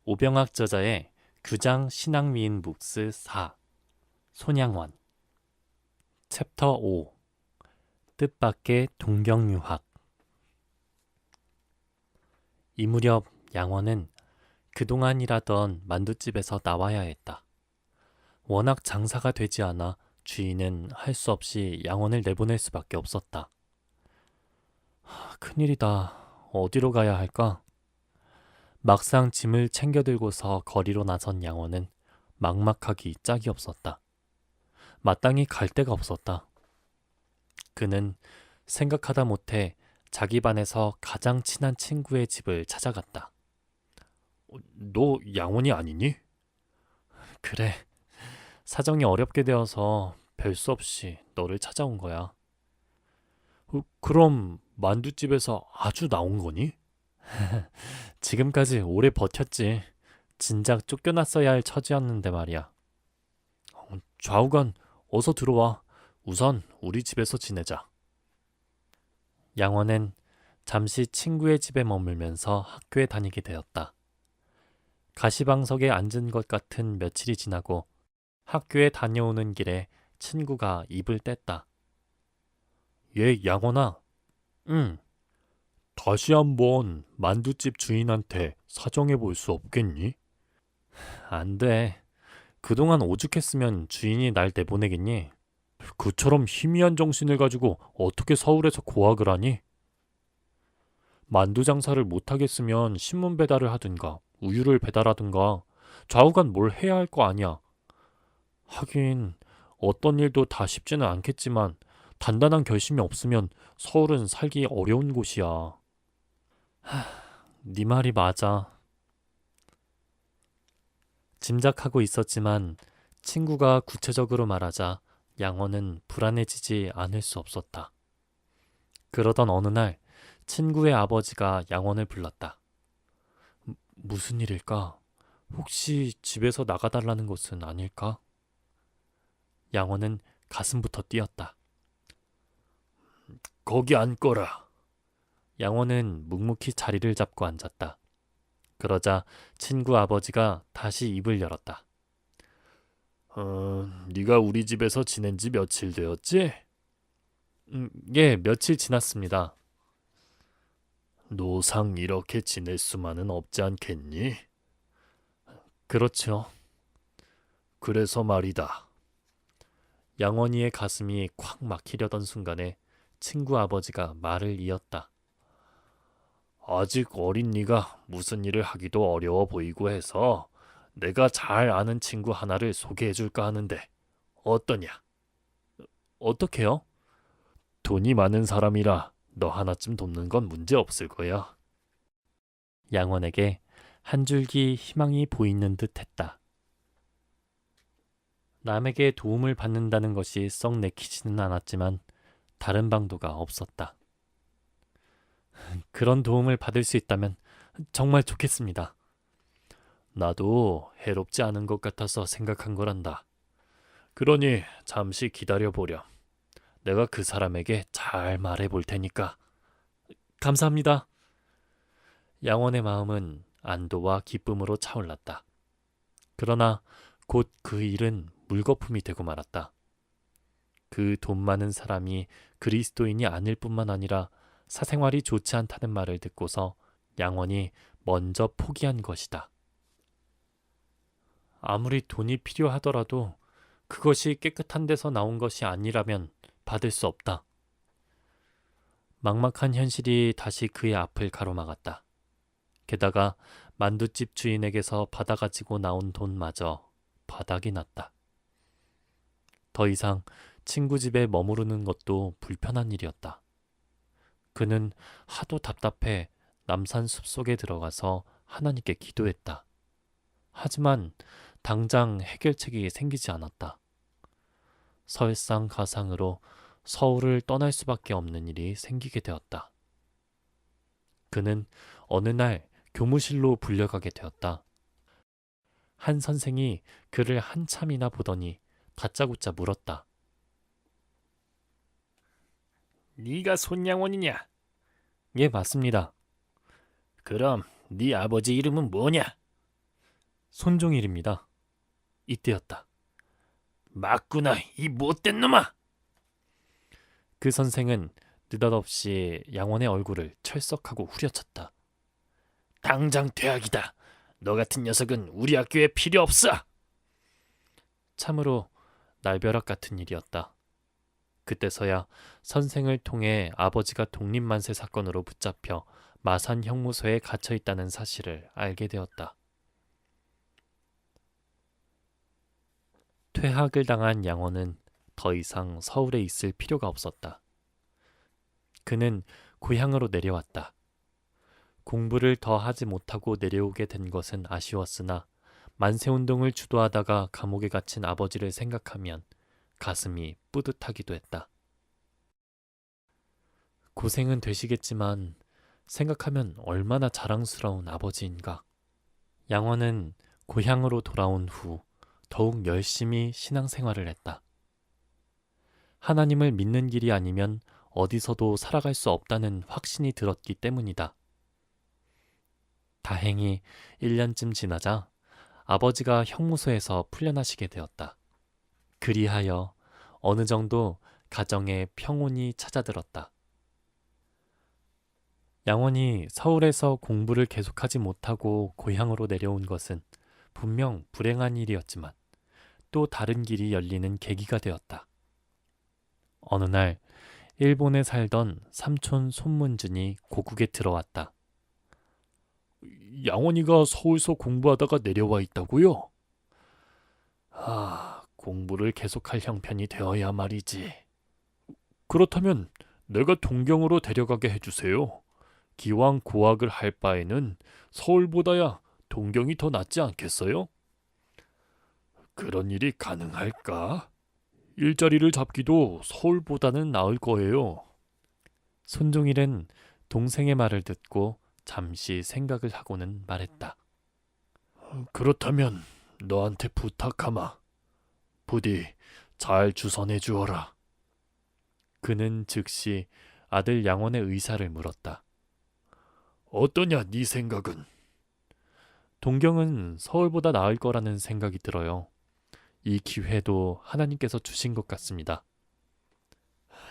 오병학 저자의 규장 신앙미인 묵스 4 손양원 챕터 5 뜻밖의 동경유학. 이 무렵 양원은 그동안 일하던 만둣집에서 나와야 했다. 워낙 장사가 되지 않아 주인은 할 수 없이 양원을 내보낼 수밖에 없었다. 큰일이다. 어디로 가야 할까? 막상 짐을 챙겨 들고서 거리로 나선 양원은 막막하기 짝이 없었다. 마땅히 갈 데가 없었다. 그는 생각하다 못해 자기 반에서 가장 친한 친구의 집을 찾아갔다. 너 양원이 아니니? 그래. 사정이 어렵게 되어서 별 수 없이 너를 찾아온 거야. 그럼 만두집에서 아주 나온 거니? 지금까지 오래 버텼지. 진작 쫓겨났어야 할 처지였는데 말이야. 좌우간 어서 들어와. 우선 우리 집에서 지내자. 양원은 잠시 친구의 집에 머물면서 학교에 다니게 되었다. 가시방석에 앉은 것 같은 며칠이 지나고 학교에 다녀오는 길에 친구가 입을 뗐다. 얘 양원아. 응. 다시 한번 만두집 주인한테 사정해 볼 수 없겠니? 안 돼. 그동안 오죽했으면 주인이 날 내보내겠니? 그처럼 희미한 정신을 가지고 어떻게 서울에서 고학을 하니? 만두 장사를 못하겠으면 신문 배달을 하든가 우유를 배달하든가 좌우간 뭘 해야 할 거 아니야. 하긴 어떤 일도 다 쉽지는 않겠지만 단단한 결심이 없으면 서울은 살기 어려운 곳이야. 네 말이 맞아. 짐작하고 있었지만 친구가 구체적으로 말하자 양원은 불안해지지 않을 수 없었다. 그러던 어느 날 친구의 아버지가 양원을 불렀다. 무슨 일일까? 혹시 집에서 나가달라는 것은 아닐까? 양원은 가슴부터 뛰었다. 거기 앉거라. 양원은 묵묵히 자리를 잡고 앉았다. 그러자 친구 아버지가 다시 입을 열었다. 네가 우리 집에서 지낸 지 며칠 되었지? 예, 며칠 지났습니다. 노상 이렇게 지낼 수만은 없지 않겠니? 그렇죠. 그래서 말이다. 양원이의 가슴이 콱 막히려던 순간에 친구 아버지가 말을 이었다. 아직 어린 네가 무슨 일을 하기도 어려워 보이고 해서 내가 잘 아는 친구 하나를 소개해 줄까 하는데 어떠냐? 어떻게요? 돈이 많은 사람이라 너 하나쯤 돕는 건 문제 없을 거야. 양원에게 한 줄기 희망이 보이는 듯 했다. 남에게 도움을 받는다는 것이 썩 내키지는 않았지만 다른 방도가 없었다. 그런 도움을 받을 수 있다면 정말 좋겠습니다. 나도 해롭지 않은 것 같아서 생각한 거란다. 그러니 잠시 기다려보렴. 내가 그 사람에게 잘 말해볼 테니까. 감사합니다. 양원의 마음은 안도와 기쁨으로 차올랐다. 그러나 곧 그 일은 물거품이 되고 말았다. 그 돈 많은 사람이 그리스도인이 아닐 뿐만 아니라 사생활이 좋지 않다는 말을 듣고서 양원이 먼저 포기한 것이다. 아무리 돈이 필요하더라도 그것이 깨끗한 데서 나온 것이 아니라면 받을 수 없다. 막막한 현실이 다시 그의 앞을 가로막았다. 게다가 만두집 주인에게서 받아가지고 나온 돈마저 바닥이 났다. 더 이상 친구 집에 머무르는 것도 불편한 일이었다. 그는 하도 답답해 남산 숲속에 들어가서 하나님께 기도했다. 하지만 당장 해결책이 생기지 않았다. 설상가상으로 서울을 떠날 수밖에 없는 일이 생기게 되었다. 그는 어느 날 교무실로 불려가게 되었다. 한 선생이 그를 한참이나 보더니 다짜고짜 물었다. 네가 손양원이냐? 예, 맞습니다. 그럼 네 아버지 이름은 뭐냐? 손종일입니다. 이때였다. 맞구나, 이 못된 놈아! 그 선생은 느닷없이 양원의 얼굴을 철썩하고 후려쳤다. 당장 퇴학이다. 너 같은 녀석은 우리 학교에 필요 없어. 참으로 날벼락 같은 일이었다. 그때서야 선생을 통해 아버지가 독립만세 사건으로 붙잡혀 마산 형무소에 갇혀 있다는 사실을 알게 되었다. 퇴학을 당한 양원은 더 이상 서울에 있을 필요가 없었다. 그는 고향으로 내려왔다. 공부를 더 하지 못하고 내려오게 된 것은 아쉬웠으나 만세운동을 주도하다가 감옥에 갇힌 아버지를 생각하면 가슴이 뿌듯하기도 했다. 고생은 되시겠지만 생각하면 얼마나 자랑스러운 아버지인가. 양원은 고향으로 돌아온 후 더욱 열심히 신앙생활을 했다. 하나님을 믿는 길이 아니면 어디서도 살아갈 수 없다는 확신이 들었기 때문이다. 다행히 1년쯤 지나자 아버지가 형무소에서 풀려나시게 되었다. 그리하여 어느 정도 가정에 평온이 찾아들었다. 양원이 서울에서 공부를 계속하지 못하고 고향으로 내려온 것은 분명 불행한 일이었지만 또 다른 길이 열리는 계기가 되었다. 어느 날 일본에 살던 삼촌 손문준이 고국에 들어왔다. 양원이가 서울서 공부하다가 내려와 있다고요? 공부를 계속할 형편이 되어야 말이지. 그렇다면 내가 동경으로 데려가게 해주세요. 기왕 고학을 할 바에는 서울보다야 동경이 더 낫지 않겠어요? 그런 일이 가능할까? 일자리를 잡기도 서울보다는 나을 거예요. 손종일은 동생의 말을 듣고 잠시 생각을 하고는 말했다. 그렇다면 너한테 부탁하마. 부디 잘 주선해 주어라. 그는 즉시 아들 양원의 의사를 물었다. 어떠냐 네 생각은? 동경은 서울보다 나을 거라는 생각이 들어요. 이 기회도 하나님께서 주신 것 같습니다.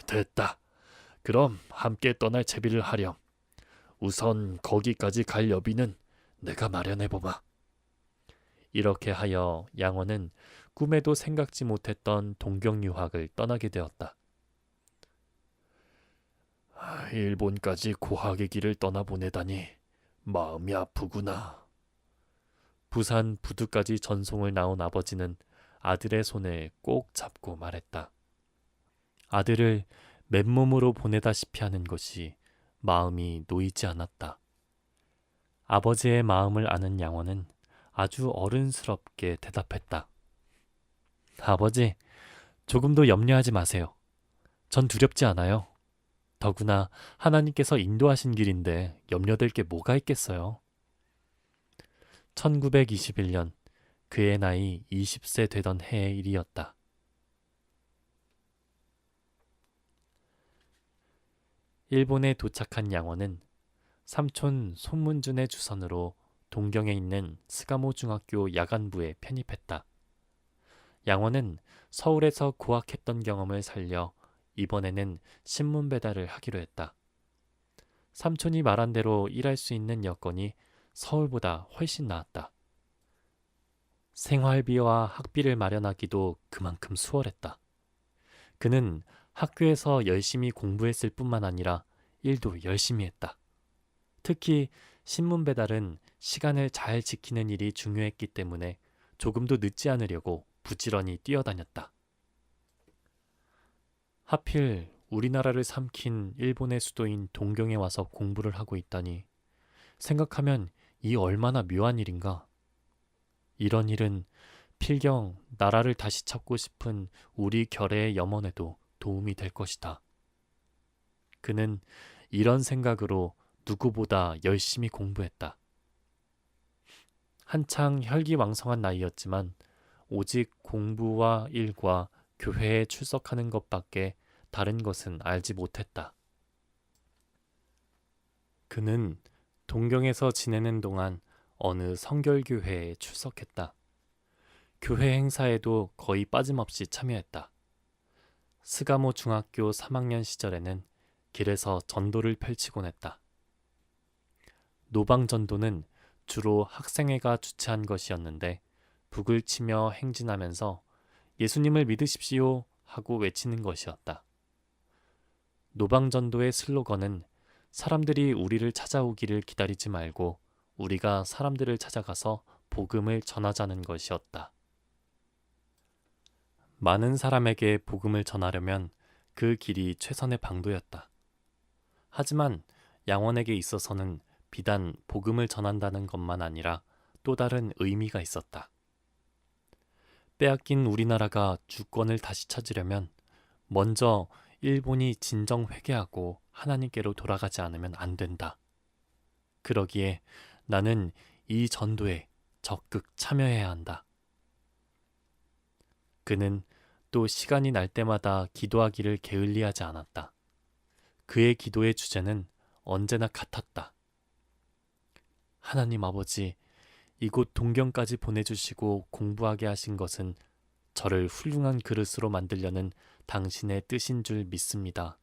됐다. 그럼 함께 떠날 채비를 하렴. 우선 거기까지 갈 여비는 내가 마련해보마. 이렇게 하여 양원은 꿈에도 생각지 못했던 동경 유학을 떠나게 되었다. 일본까지 고학의 길을 떠나보내다니 마음이 아프구나. 부산 부두까지 전송을 나온 아버지는 아들의 손을 꼭 잡고 말했다. 아들을 맨몸으로 보내다시피 하는 것이 마음이 놓이지 않았다. 아버지의 마음을 아는 양원은 아주 어른스럽게 대답했다. 아버지, 조금도 염려하지 마세요. 전 두렵지 않아요. 더구나 하나님께서 인도하신 길인데 염려될 게 뭐가 있겠어요. 1921년 그의 나이 20세 되던 해의 일이었다. 일본에 도착한 양원은 삼촌 손문준의 주선으로 동경에 있는 스가모 중학교 야간부에 편입했다. 양원은 서울에서 고학했던 경험을 살려 이번에는 신문 배달을 하기로 했다. 삼촌이 말한 대로 일할 수 있는 여건이 서울보다 훨씬 나았다. 생활비와 학비를 마련하기도 그만큼 수월했다. 그는 학교에서 열심히 공부했을 뿐만 아니라 일도 열심히 했다. 특히 신문 배달은 시간을 잘 지키는 일이 중요했기 때문에 조금도 늦지 않으려고 부지런히 뛰어다녔다. 하필 우리나라를 삼킨 일본의 수도인 동경에 와서 공부를 하고 있다니 생각하면 이 얼마나 묘한 일인가. 이런 일은 필경 나라를 다시 찾고 싶은 우리 결의의 염원에도 도움이 될 것이다. 그는 이런 생각으로 누구보다 열심히 공부했다. 한창 혈기왕성한 나이였지만 오직 공부와 일과 교회에 출석하는 것밖에 다른 것은 알지 못했다. 그는 동경에서 지내는 동안 어느 성결교회에 출석했다. 교회 행사에도 거의 빠짐없이 참여했다. 스가모 중학교 3학년 시절에는 길에서 전도를 펼치곤 했다. 노방전도는 주로 학생회가 주최한 것이었는데 북을 치며 행진하면서 예수님을 믿으십시오 하고 외치는 것이었다. 노방전도의 슬로건은 사람들이 우리를 찾아오기를 기다리지 말고 우리가 사람들을 찾아가서 복음을 전하자는 것이었다. 많은 사람에게 복음을 전하려면 그 길이 최선의 방도였다. 하지만 양원에게 있어서는 비단 복음을 전한다는 것만 아니라 또 다른 의미가 있었다. 빼앗긴 우리나라가 주권을 다시 찾으려면 먼저 일본이 진정 회개하고 하나님께로 돌아가지 않으면 안 된다. 그러기에 나는 이 전도에 적극 참여해야 한다. 그는 또 시간이 날 때마다 기도하기를 게을리하지 않았다. 그의 기도의 주제는 언제나 같았다. 하나님 아버지, 이곳 동경까지 보내주시고 공부하게 하신 것은 저를 훌륭한 그릇으로 만들려는 당신의 뜻인 줄 믿습니다.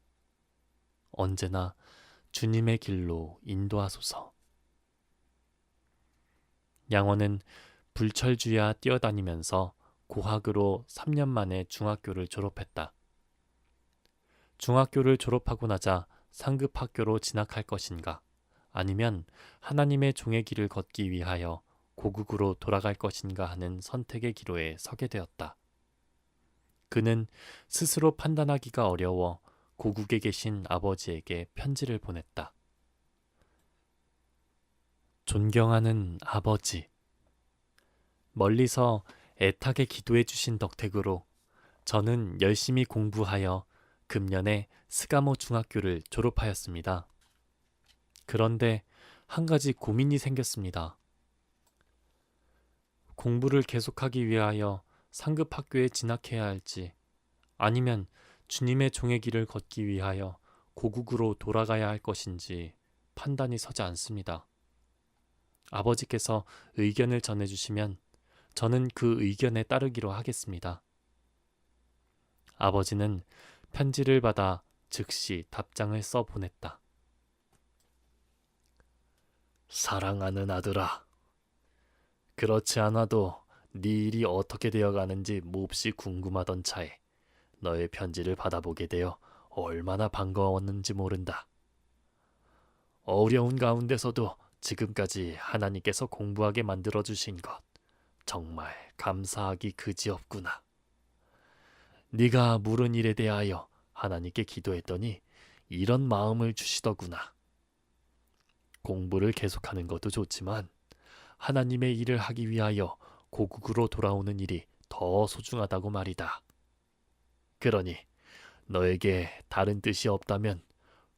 언제나 주님의 길로 인도하소서. 양원은 불철주야 뛰어다니면서 고학으로 3년 만에 중학교를 졸업했다. 중학교를 졸업하고 나자 상급 학교로 진학할 것인가, 아니면 하나님의 종의 길을 걷기 위하여 고국으로 돌아갈 것인가 하는 선택의 기로에 서게 되었다. 그는 스스로 판단하기가 어려워 고국에 계신 아버지에게 편지를 보냈다. 존경하는 아버지, 멀리서 애타게 기도해 주신 덕택으로 저는 열심히 공부하여 금년에 스가모 중학교를 졸업하였습니다. 그런데 한 가지 고민이 생겼습니다. 공부를 계속하기 위하여 상급 학교에 진학해야 할지, 아니면 주님의 종의 길을 걷기 위하여 고국으로 돌아가야 할 것인지 판단이 서지 않습니다. 아버지께서 의견을 전해주시면 저는 그 의견에 따르기로 하겠습니다. 아버지는 편지를 받아 즉시 답장을 써 보냈다. 사랑하는 아들아, 그렇지 않아도 네 일이 어떻게 되어가는지 몹시 궁금하던 차에 너의 편지를 받아보게 되어 얼마나 반가웠는지 모른다. 어려운 가운데서도 지금까지 하나님께서 공부하게 만들어주신 것 정말 감사하기 그지없구나. 네가 물은 일에 대하여 하나님께 기도했더니 이런 마음을 주시더구나. 공부를 계속하는 것도 좋지만 하나님의 일을 하기 위하여 고국으로 돌아오는 일이 더 소중하다고 말이다. 그러니 너에게 다른 뜻이 없다면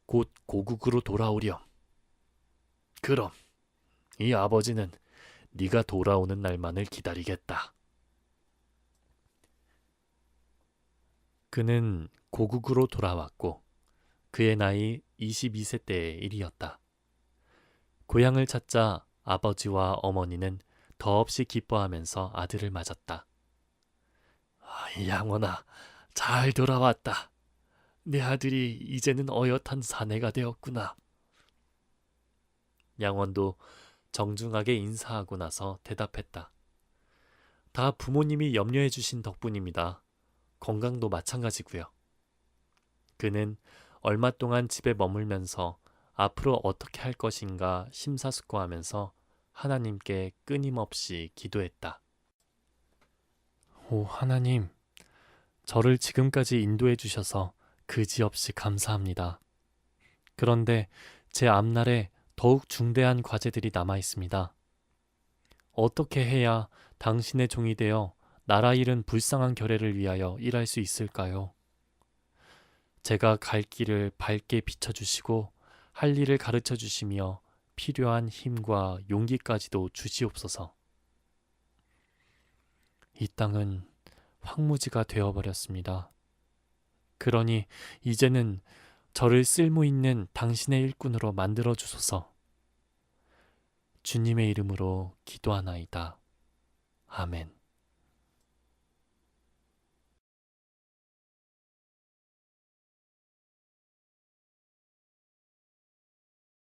곧 고국으로 돌아오렴. 그럼 이 아버지는 네가 돌아오는 날만을 기다리겠다. 그는 고국으로 돌아왔고 그의 나이 22세 때의 일이었다. 고향을 찾자 아버지와 어머니는 더없이 기뻐하면서 아들을 맞았다. 양원아, 잘 돌아왔다. 내 아들이 이제는 어엿한 사내가 되었구나. 양원도 정중하게 인사하고 나서 대답했다. 다 부모님이 염려해 주신 덕분입니다. 건강도 마찬가지고요. 그는 얼마 동안 집에 머물면서 앞으로 어떻게 할 것인가 심사숙고하면서 하나님께 끊임없이 기도했다. 오 하나님, 저를 지금까지 인도해 주셔서 그지없이 감사합니다. 그런데 제 앞날에 더욱 중대한 과제들이 남아 있습니다. 어떻게 해야 당신의 종이 되어 나라 잃은 불쌍한 결애를 위하여 일할 수 있을까요? 제가 갈 길을 밝게 비춰주시고 할 일을 가르쳐 주시며 필요한 힘과 용기까지도 주시옵소서. 이 땅은 황무지가 되어버렸습니다. 그러니 이제는 저를 쓸모있는 당신의 일꾼으로 만들어 주소서. 주님의 이름으로 기도하나이다. 아멘.